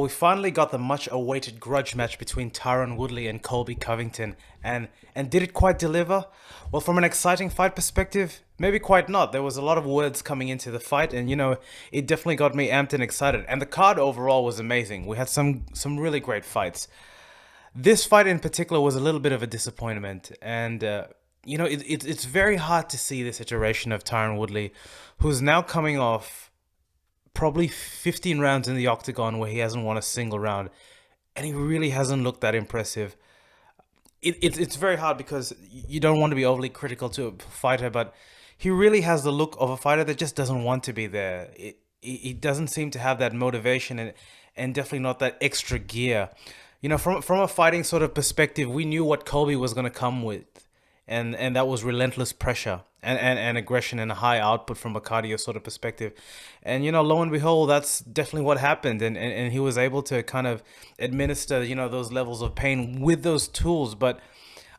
we finally got the much-awaited grudge match between Tyron Woodley and Colby Covington, and did it quite deliver? Well, from an exciting fight perspective, maybe quite not. There was a lot of words coming into the fight, and it definitely got me amped and excited. And the card overall was amazing. We had some really great fights. This fight in particular was a little bit of a disappointment, and it's very hard to see this iteration of Tyron Woodley, who's now coming off probably 15 rounds in the octagon where he hasn't won a single round, and he really hasn't looked that impressive. It's very hard because you don't want to be overly critical to a fighter, but he really has the look of a fighter that just doesn't want to be there. He doesn't seem to have that motivation, and definitely not that extra gear. From a fighting sort of perspective, we knew what Colby was going to come with, and that was relentless pressure and aggression and a high output from a cardio sort of perspective. And lo and behold, that's definitely what happened, and he was able to kind of administer those levels of pain with those tools. But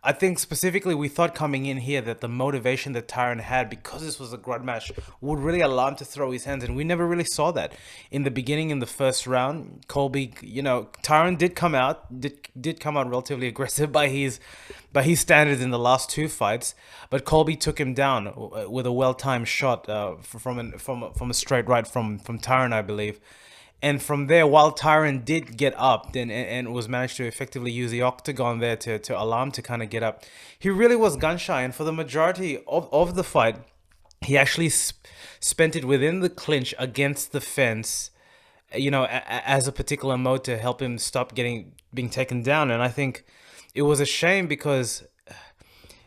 I think specifically we thought coming in here that the motivation that Tyron had, because this was a grudge match, would really allow him to throw his hands, and we never really saw that. In the beginning, in the first round, Tyron did come out relatively aggressive by his standards in the last two fights, but Colby took him down with a well-timed shot from a straight right from Tyron, I believe. And from there, while Tyron did get up and was managed to effectively use the octagon there to allow him to kind of get up, he really was gun shy. And for the majority of the fight, he actually spent it within the clinch against the fence, as a particular mode to help him stop being taken down. And I think it was a shame because,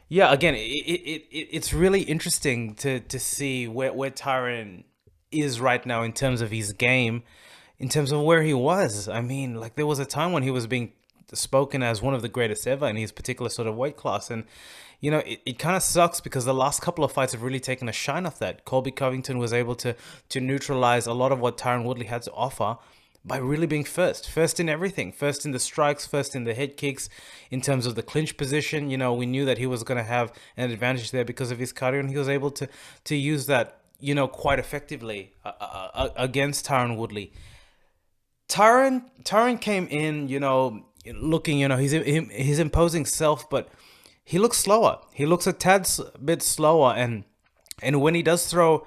yeah, again, it's really interesting to see where Tyron is right now in terms of his game, in terms of where he was. I mean, like, there was a time when he was being spoken as one of the greatest ever in his particular sort of weight class. And, it kind of sucks because the last couple of fights have really taken a shine off that. Colby Covington was able to neutralize a lot of what Tyron Woodley had to offer by really being first in everything, first in the strikes, first in the head kicks, in terms of the clinch position. We knew that he was going to have an advantage there because of his cardio, and he was able to use that, quite effectively against Tyron Woodley. Tyron came in, looking, his imposing self, but he looks slower. He looks a tad bit slower, and when he does throw,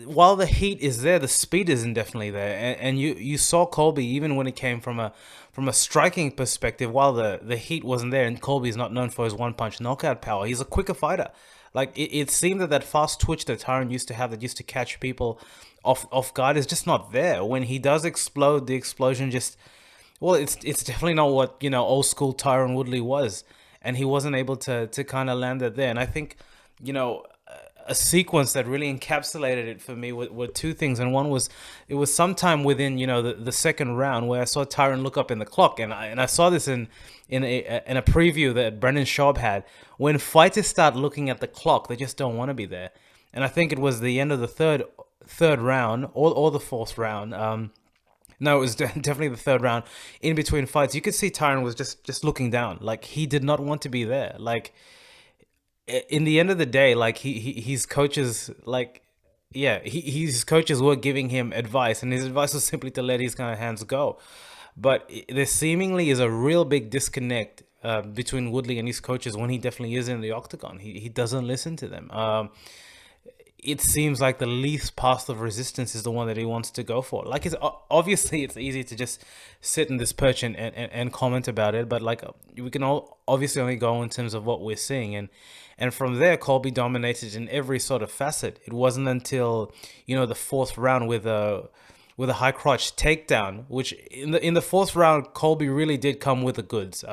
while the heat is there, the speed isn't definitely there. And you saw Colby, even when it came from a striking perspective, while the heat wasn't there, and Colby's not known for his one punch knockout power. He's a quicker fighter. Like, it seemed that fast twitch that Tyron used to have, that used to catch people off guard, is just not there. When he does explode, the explosion just, well, it's definitely not what old school Tyron Woodley was, and he wasn't able to kind of land it there. And I think a sequence that really encapsulated it for me were two things. And one was, it was sometime within the second round where I saw Tyron look up in the clock, and I saw this in a preview that Brendan Schaub had. When fighters start looking at the clock, they just don't want to be there. And I think it was the end of the third round or the fourth round. No, it was definitely the third round. In between fights, you could see Tyron was just looking down, like he did not want to be there. Like, in the end of the day, like his coaches, like, yeah, his coaches were giving him advice, and his advice was simply to let his kind of hands go. But there seemingly is a real big disconnect between Woodley and his coaches when he definitely is in the octagon. He doesn't listen to them. It seems like the least path of resistance is the one that he wants to go for. Like, obviously it's easy to just sit in this perch and comment about it, but like, we can all obviously only go in terms of what we're seeing, and from there, Colby dominated in every sort of facet. It wasn't until the fourth round with a high crotch takedown, which in the fourth round, Colby really did come with the goods.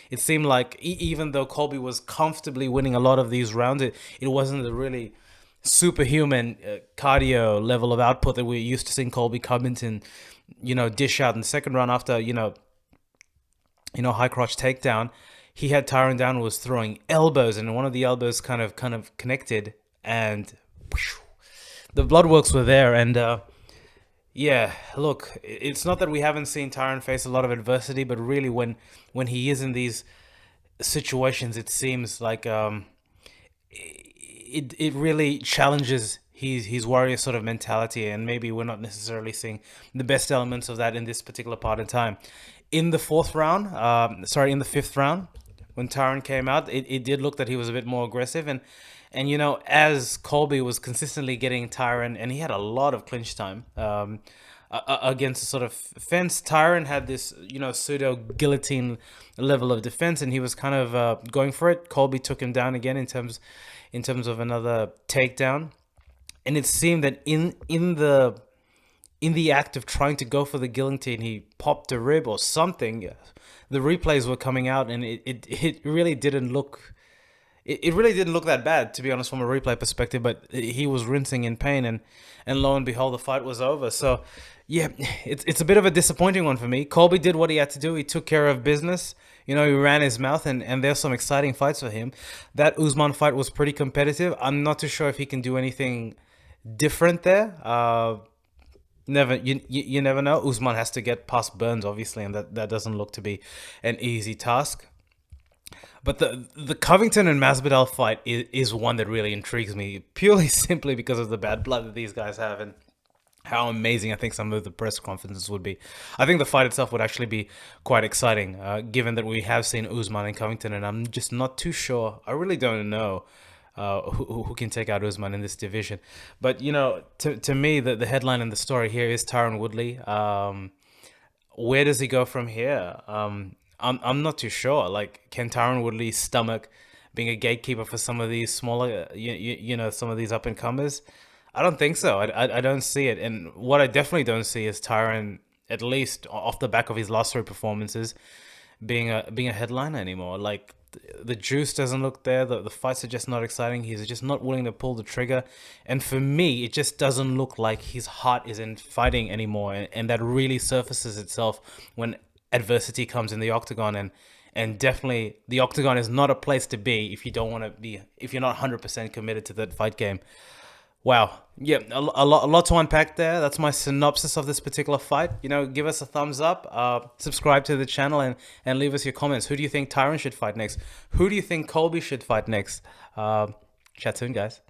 It seemed like even though Colby was comfortably winning a lot of these rounds, it wasn't the really superhuman cardio level of output that we're used to seeing Colby Covington, dish out in the second round after, high crotch takedown. He had Tyron down, was throwing elbows, and one of the elbows kind of connected, and whoosh, the blood works were there. And yeah, look, it's not that we haven't seen Tyron face a lot of adversity, but really when he is in these situations, it seems like it really challenges his warrior sort of mentality, and maybe we're not necessarily seeing the best elements of that in this particular part in time. In the in the fifth round, when Tyron came out, it did look that he was a bit more aggressive, and as Colby was consistently getting Tyron, and he had a lot of clinch time. Against a sort of fence, Tyron had this, pseudo guillotine level of defense, and he was kind of going for it. Colby took him down again in terms of another takedown, and it seemed that in the act of trying to go for the guillotine, he popped a rib or something. The replays were coming out, and it really didn't look. It really didn't look that bad, to be honest, from a replay perspective. But he was rinsing in pain, and lo and behold, the fight was over. So, yeah, it's a bit of a disappointing one for me. Colby did what he had to do. He took care of business. He ran his mouth, and there's some exciting fights for him. That Usman fight was pretty competitive. I'm not too sure if he can do anything different there. You never know. Usman has to get past Burns, obviously, and that doesn't look to be an easy task. But the Covington and Masvidal fight is one that really intrigues me, purely simply because of the bad blood that these guys have, and how amazing I think some of the press conferences would be. I think the fight itself would actually be quite exciting, given that we have seen Usman and Covington, and I'm just not too sure. I really don't know who can take out Usman in this division. But, to me, the headline and the story here is Tyron Woodley. Where does he go from here? I'm not too sure. Like, can Tyron Woodley stomach being a gatekeeper for some of these smaller, some of these up and comers? I don't think so. I don't see it. And what I definitely don't see is Tyron, at least off the back of his last three performances, being a headliner anymore. Like, the juice doesn't look there. The fights are just not exciting. He's just not willing to pull the trigger. And for me, it just doesn't look like his heart is in fighting anymore. And that really surfaces itself when adversity comes in the octagon, and definitely the octagon is not a place to be if you're not 100% committed to that fight game. Wow. Yeah, a lot to unpack there. That's my synopsis of this particular fight. Give us a thumbs up, subscribe to the channel, and leave us your comments. Who do you think Tyron should fight next? Who do you think Colby should fight next? Chat soon, guys.